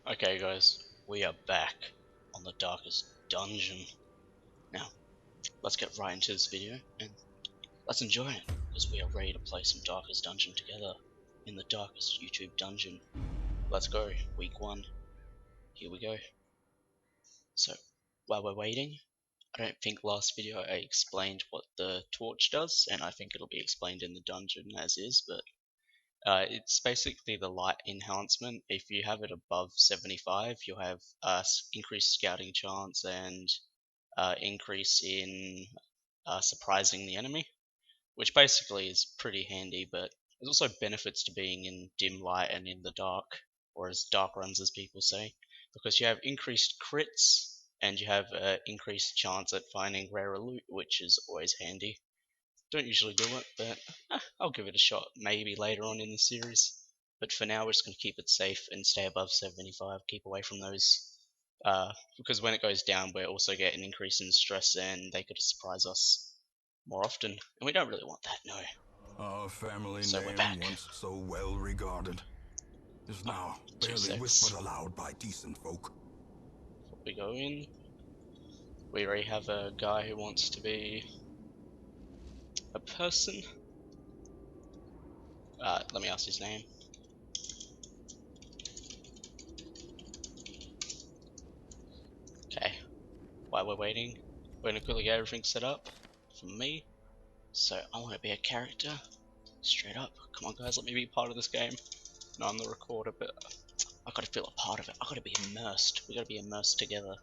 Okay guys, we are back on the darkest dungeon. Now, let's get right into this video and let's enjoy it, because we are ready to play some darkest dungeon together in the darkest YouTube dungeon. Let's go, week 1. Here we go. So, while we're waiting, I don't think last video I explained what the torch does, and I think it'll be explained in the dungeon as is, but it's basically the light enhancement. If you have it above 75, you'll have increased scouting chance and increase in surprising the enemy, which basically is pretty handy, but there's also benefits to being in dim light and in the dark, or as dark runs as people say, because you have increased crits and you have increased chance at finding rarer loot, which is always handy. Don't usually do it, but I'll give it a shot maybe later on in the series. But for now, we're just going to keep it safe and stay above 75, keep away from those. Because when it goes down, we also get an increase in stress and they could surprise us more often. And we don't really want that, no. Our family So we're name, back. once so well regarded, is now barely whispered aloud by decent folk. Before we go in, we already have a guy who wants to be a person. Let me ask his name. Okay, while we're waiting, we're gonna quickly get everything set up for me. So I want to be a character, straight up. Come on guys, let me be part of this game. No, I'm the recorder, but I gotta feel a part of it. I gotta be immersed. We gotta be immersed together.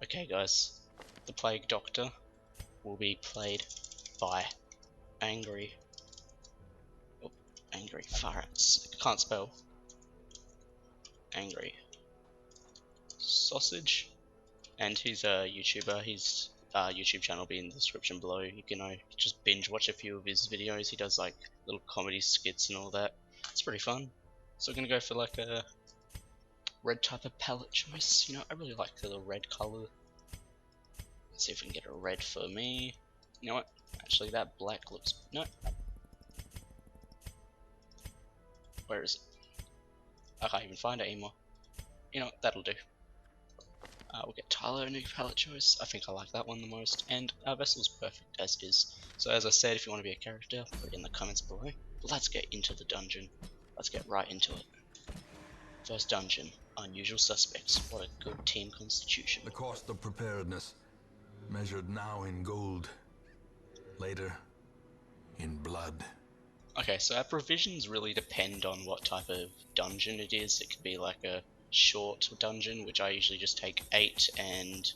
Okay guys, the Plague Doctor will be played by Angry Farts. I can't spell. AngrySausage, and he's a YouTuber. His YouTube channel will be in the description below. You can just binge watch a few of his videos. He does like little comedy skits and all that. It's pretty fun. So we're gonna go for like a red type of palette choice. You know, I really like the red color. Let's see if we can get a red for me. You know what? Actually, that black looks... No. Where is it? I can't even find it anymore. You know what? That'll do. We'll get Tyler a new palette choice. I think I like that one the most. And our vessel's perfect as is. So as I said, if you want to be a character, put it in the comments below. But let's get into the dungeon. Let's get right into it. First dungeon. Unusual suspects. What a good team constitution. The cost of preparedness, measured now in gold, later in blood. Okay, so our provisions really depend on what type of dungeon it is. It could be like a short dungeon, which I usually just take 8 and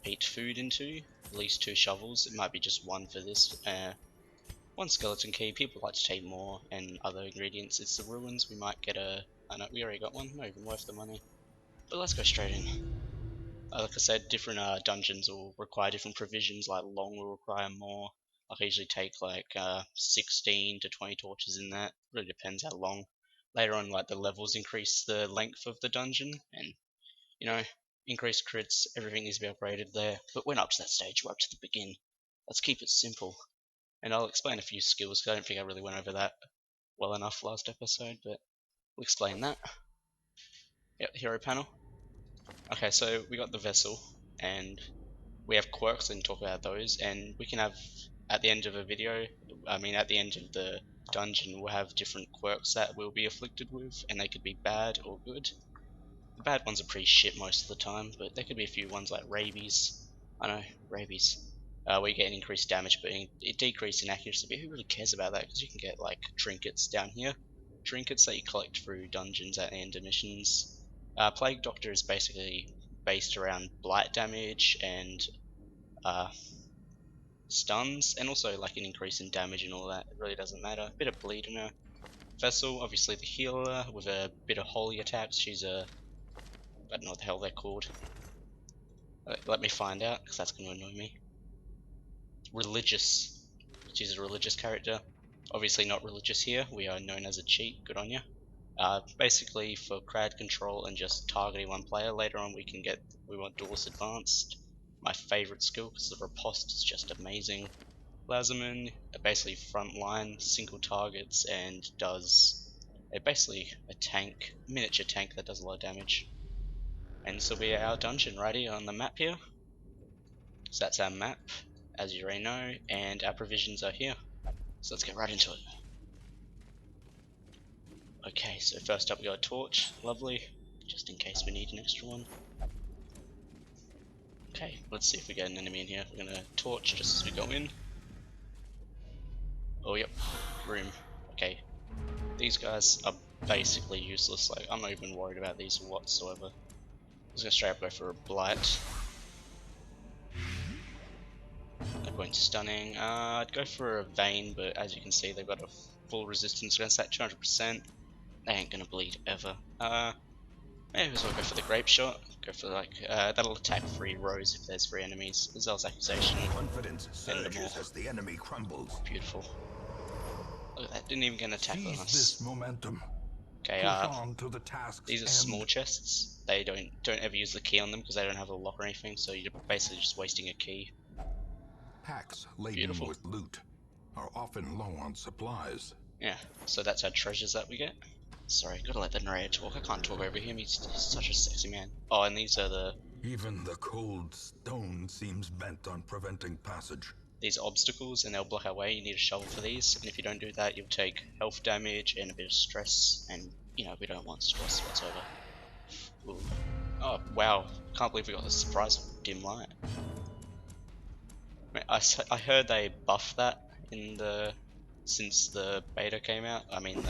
8 food into, at least 2 shovels. It might be just 1 for this. 1 skeleton key. People like to take more, and other ingredients. It's the ruins. We might get a... I know we already got one. Not even worth the money. But let's go straight in. Like I said, different dungeons will require different provisions. Like long will require more. I usually take like 16 to 20 torches in that. Really depends how long. Later on, like the levels increase the length of the dungeon, and you know, increased crits. Everything needs to be upgraded there. But we're not up to that stage. We're up to the begin. Let's keep it simple. And I'll explain a few skills, because I don't think I really went over that well enough last episode, but we'll explain that. Yep, hero panel. Okay, so we got the vessel, and we have quirks and talk about those, and we can have at the end of a video, at the end of the dungeon, we'll have different quirks that we'll be afflicted with, and they could be bad or good. The bad ones are pretty shit most of the time, but there could be a few ones like rabies. I know, rabies. Where you get an increased damage, but it decreases in accuracy, but who really cares about that, because you can get like trinkets down here. Trinkets that you collect through dungeons at the end of missions. Plague Doctor is basically based around blight damage and stuns, and also like an increase in damage and all that. It really doesn't matter. A bit of bleed in her. Vessel, obviously the healer with a bit of holy attacks. She's a... I don't know what the hell they're called. Let me find out, because that's going to annoy me. Religious. She's a religious character. Obviously not religious here. We are known as a cheat. Good on ya. Basically for crowd control and just targeting one player. Later on we want Duelist Advanced. My favourite skill, because the riposte is just amazing. Tyawsome, basically frontline, single targets, and does basically a tank, miniature tank that does a lot of damage. And this will be our dungeon right here on the map here. So that's our map, as you already know, and our provisions are here. So let's get right into it. Okay, so first up we got a torch, lovely, just in case we need an extra one. Okay, let's see if we get an enemy in here. We're gonna torch just as we go in. Oh yep, room. Okay, these guys are basically useless, like I'm not even worried about these whatsoever. I'm just gonna straight up go for a blight. No point stunning. I'd go for a vein, but as you can see they've got a full resistance against that 200%. They ain't gonna bleed ever. Maybe as well go for the grape shot. Go for like that'll attack 3 rows if there's 3 enemies. Azal's accusation. Confidence surges as the enemy crumbles. Beautiful. Look at that, didn't even get an attack on Seize us. this momentum. Okay, Push on to the task's these are end. small chests. They don't ever use the key on them because they don't have a lock or anything, so you're basically just wasting a key. Packs laden Beautiful. with loot are often low on supplies. Yeah, so that's our treasures that we get. Sorry, gotta let the narrator talk. I can't talk over him. He's such a sexy man. Oh, and these are the Even the cold stone seems bent on preventing passage. these obstacles, and they'll block our way. You need a shovel for these, and if you don't do that, you'll take health damage and a bit of stress, and you know we don't want stress whatsoever. Ooh. Oh wow! Can't believe we got the surprise of dim light. I heard they buffed that in the since the beta came out. I mean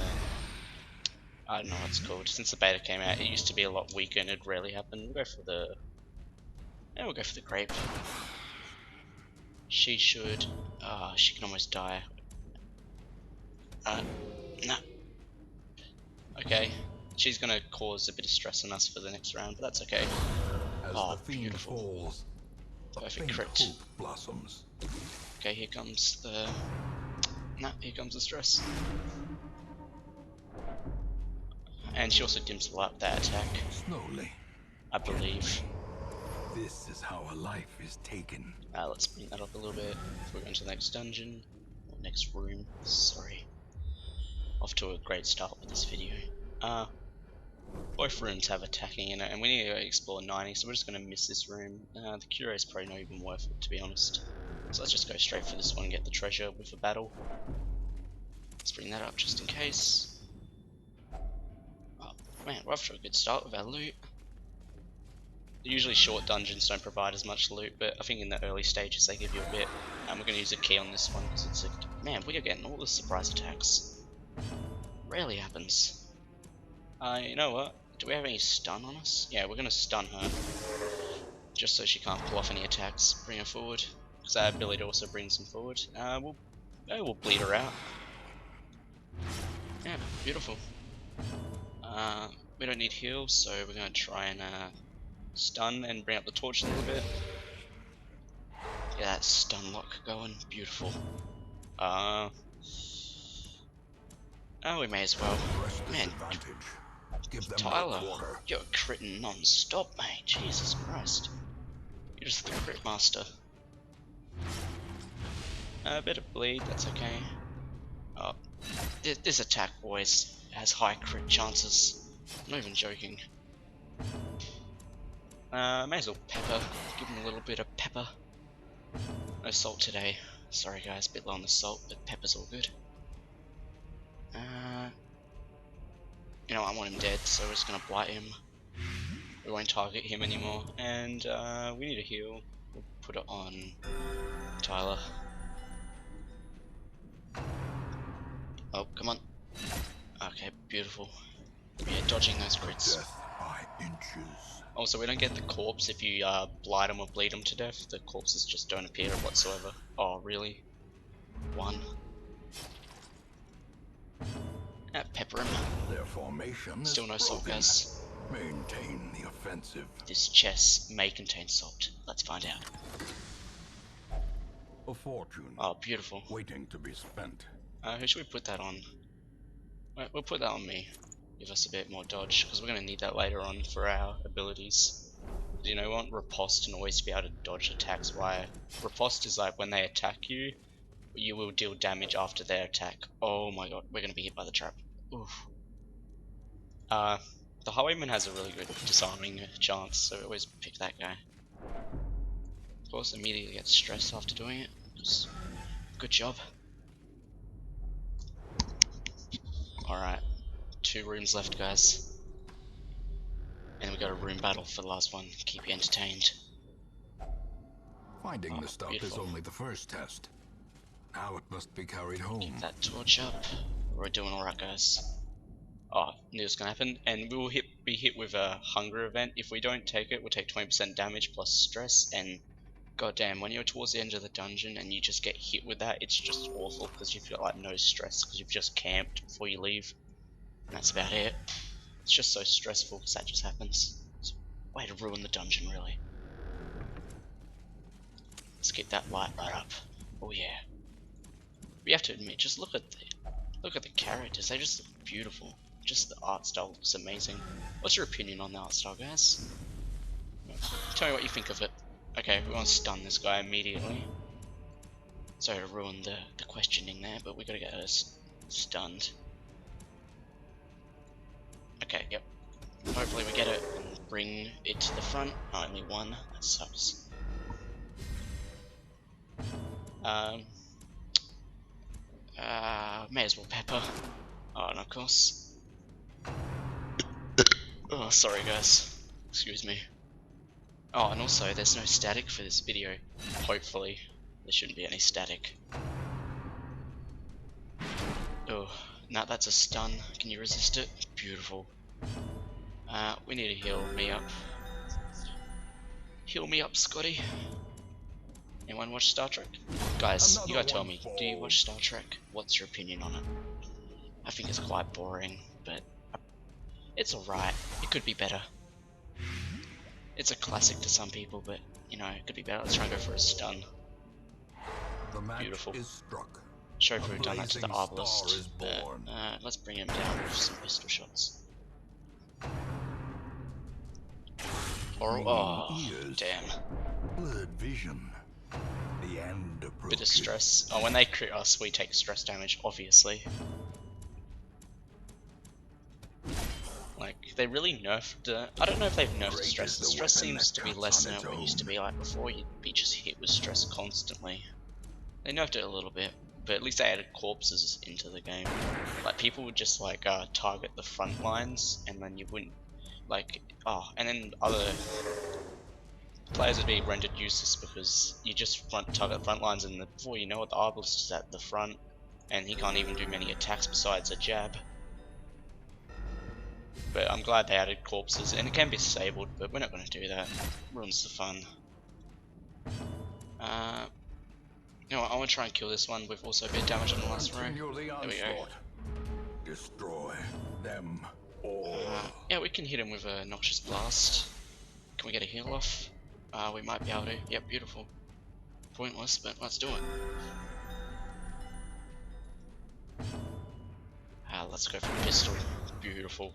I don't know what it's called. Since the beta came out, it used to be a lot weaker and it rarely happened. We'll go for the grape. She should. She can almost die. No. Okay. She's gonna cause a bit of stress on us for the next round, but that's okay. As Oh, the fiend beautiful. falls, Perfect a crit. faint hope blossoms. Okay, here comes the. Here comes the stress. And she also dims the light with that attack, Slowly. I believe. This is how a life is taken. Let's bring that up a little bit before we go into the next dungeon, or next room. Sorry. Off to a great start with this video. Both rooms have attacking in it, and we need to explore 90, so we're just going to miss this room. The cure is probably not even worth it, to be honest. So let's just go straight for this one and get the treasure with a battle. Let's bring that up just in case. Oh man, we're off to a good start with our loot. Usually short dungeons don't provide as much loot, but I think in the early stages they give you a bit. And we're going to use a key on this one because it's a... Man, we are getting all the surprise attacks. Rarely happens. You know what? Do we have any stun on us? Yeah, we're going to stun her. Just so she can't pull off any attacks. Bring her forward. Because our ability also brings them forward. We'll bleed her out. Yeah, beautiful. We don't need heals, so we're going to try and stun and bring up the torch a little bit. Yeah, that stun lock going. Beautiful. We may as well. Man, Tyler, you're critting non-stop, mate. Jesus Christ. You're just the crit master. A bit of bleed, that's okay. Oh, this attack, boys, has high crit chances. I'm not even joking. May as well pepper. Give him a little bit of pepper. No salt today. Sorry guys, a bit low on the salt, but pepper's all good. You know, I want him dead, so we're just gonna blight him. We won't target him anymore, and we need a heal. We'll put it on Tyler. Oh, come on. Okay, beautiful. Yeah, dodging those crits. Death by inches. Also, we don't get the corpse if you blight them or bleed them to death. The corpses just don't appear whatsoever. Oh, really? One. Pepper him. Their formation Still no is salt, broken. guys. Maintain the offensive. This chest may contain salt. Let's find out. A fortune. Oh, beautiful. Waiting to be spent. Who should we put that on? We'll put that on me. Give us a bit more dodge, because we're going to need that later on for our abilities. You know what? Riposte and always be able to dodge attacks. Why? Riposte is like when they attack you, you will deal damage after their attack. Oh my god, we're going to be hit by the trap. Oof. The highwayman has a really good disarming chance, so we always pick that guy. Of course, immediately get stressed after doing it. Just good job. Alright, 2 rooms left, guys. And then we got a room battle for the last one. Keep you entertained. Finding the stuff beautiful. is only the first test. Now it must be carried home. Keep that torch up. We're doing alright, guys. Oh, knew it was gonna happen. And we will be hit with a hunger event. If we don't take it, we'll take 20% damage plus stress. And goddamn, when you're towards the end of the dungeon and you just get hit with that, it's just awful because you've got like no stress because you've just camped before you leave. And that's about it. It's just so stressful because that just happens. It's a way to ruin the dungeon, really. Let's get that light right up. Oh yeah. We have to admit, just look at the characters. They just look beautiful. Just the art style looks amazing. What's your opinion on the art style, guys? Tell me what you think of it. Okay, we want to stun this guy immediately. Sorry to ruin the questioning there, but we gotta get us stunned. Okay, yep. Hopefully we get it and bring it to the front. Oh, only one. That sucks. May as well pepper. Oh, and of course. Oh, sorry guys. Excuse me. Oh, and also there's no static for this video. Hopefully. There shouldn't be any static. Oh, now that's a stun. Can you resist it? Beautiful. We need to heal me up. Heal me up, Scotty. Anyone watch Star Trek? Guys, you gotta tell me, do you watch Star Trek? What's your opinion on it? I think it's quite boring, but it's alright. It could be better. It's a classic to some people, but you know, it could be better. Let's try and go for a stun. Beautiful. Show if we've done that to the Arbalist, but let's bring him down with some pistol shots. Oh, damn. Blurred vision. The end approaches. Bit of stress. Oh, when they crit us, we take stress damage, obviously. Like, they really nerfed I don't know if they've nerfed stress. The stress seems to be less than it used to be. Like, before you'd be just hit with stress constantly. They nerfed it a little bit, but at least they added corpses into the game. Like, people would just, like, target the front lines, and then you wouldn't, like, and then other players would be rendered useless because you just target the front lines, and before you know it, the Arbalist is at the front, and he can't even do many attacks besides a jab. But I'm glad they added corpses, and it can be disabled, but we're not going to do that. It ruins the fun. You know what, I want to try and kill this one with also a bit of damage on the last row. There we go. Destroy them all. Yeah, we can hit him with a Noxious Blast. Can we get a heal off? We might be able to. Yep, beautiful. Pointless, but let's do it. Let's go for a pistol. Beautiful.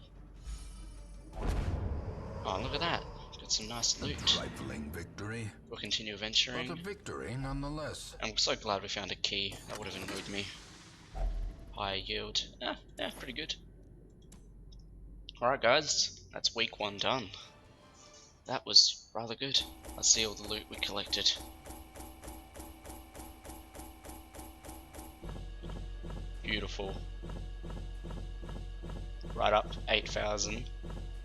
Oh, look at that. Got some nice loot. Trifling victory. We'll continue adventuring. But a victory nonetheless. I'm so glad we found a key. That would have annoyed me. High yield. Yeah, pretty good. Alright guys, that's week 1 done. That was rather good. Let's see all the loot we collected. Beautiful. Right up 8,000.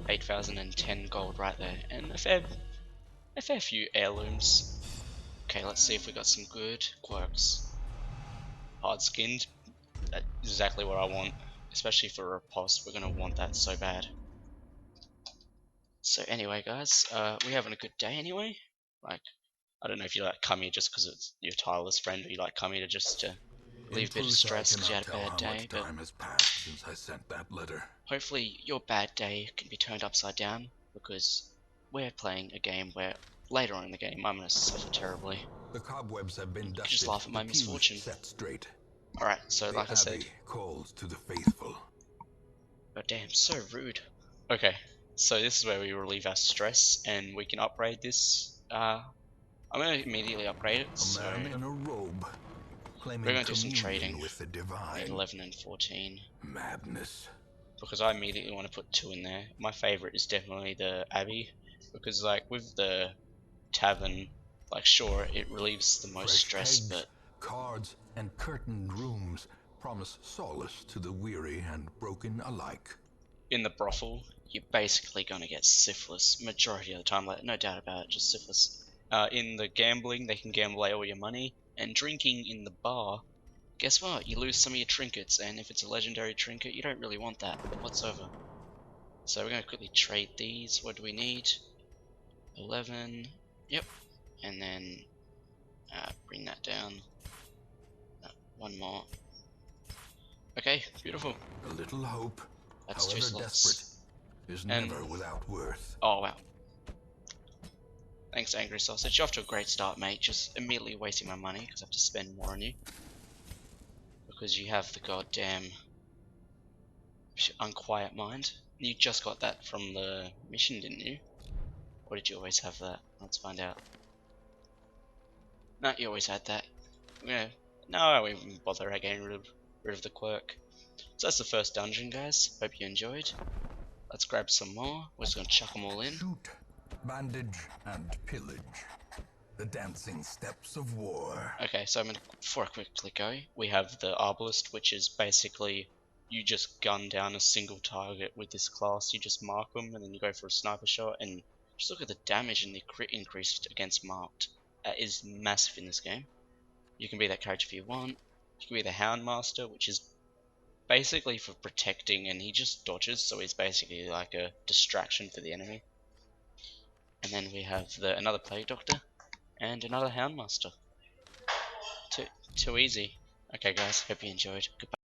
8,010 gold right there, and a fair few heirlooms. Okay, let's see if we got some good quirks. Hard skinned, that's exactly what I want, especially for a riposte. We're gonna want that so bad. So anyway, guys, we're having a good day anyway. Like, I don't know if you like come here just because it's your tireless friend, or you like come here to just to leave a bit of stress because you had a bad day. But time has passed since I sent that letter. Hopefully your bad day can be turned upside down, because we're playing a game where later on in the game I'm going to suffer terribly. The cobwebs have been dusted. Just laugh at my misfortune. Set straight. Alright, so like I said, calls to the faithful. Oh damn, so rude. Okay, so this is where we relieve our stress, and we can upgrade this. I'm going to immediately upgrade it. So a man in a robe. We're going to do some trading with the divine. 11 and 14. Madness. because I immediately want to put 2 in there. My favorite is definitely the Abbey, because like with the tavern, like sure it relieves the most Fresh stress, kegs, but cards, and curtained rooms promise solace to the weary and broken alike. in the brothel you're basically gonna get syphilis majority of the time, like no doubt about it, just syphilis. In the gambling, they can gamble away all your money, and drinking in the bar, guess what? You lose some of your trinkets, and if it's a legendary trinket, you don't really want that whatsoever. So we're gonna quickly trade these. What do we need? 11. Yep. And then bring that down. One more. Okay, beautiful. A little hope, That's 2 however desperate, slots. is And never without worth. oh wow. Thanks, AngrySausage. You're off to a great start, mate. Just immediately wasting my money because I have to spend more on you. Because you have the goddamn unquiet mind. You just got that from the mission, didn't you? Or did you always have that? Let's find out. No, you always had that. Yeah. No, I won't even bother getting rid of the quirk. So that's the first dungeon, guys. Hope you enjoyed. Let's grab some more. We're just gonna chuck them all in. Shoot, bandage, and pillage. The dancing steps of war. Okay, so before I quickly go, we have the Arbalist, which is basically you just gun down a single target with this class. You just mark them, and then you go for a sniper shot, and just look at the damage and the crit increase against marked. That is massive in this game. You can be that character if you want. You can be the Houndmaster, which is basically for protecting, and he just dodges, so he's basically like a distraction for the enemy. And then we have another Plague Doctor and another Houndmaster. Too easy. Okay guys, hope you enjoyed. Goodbye.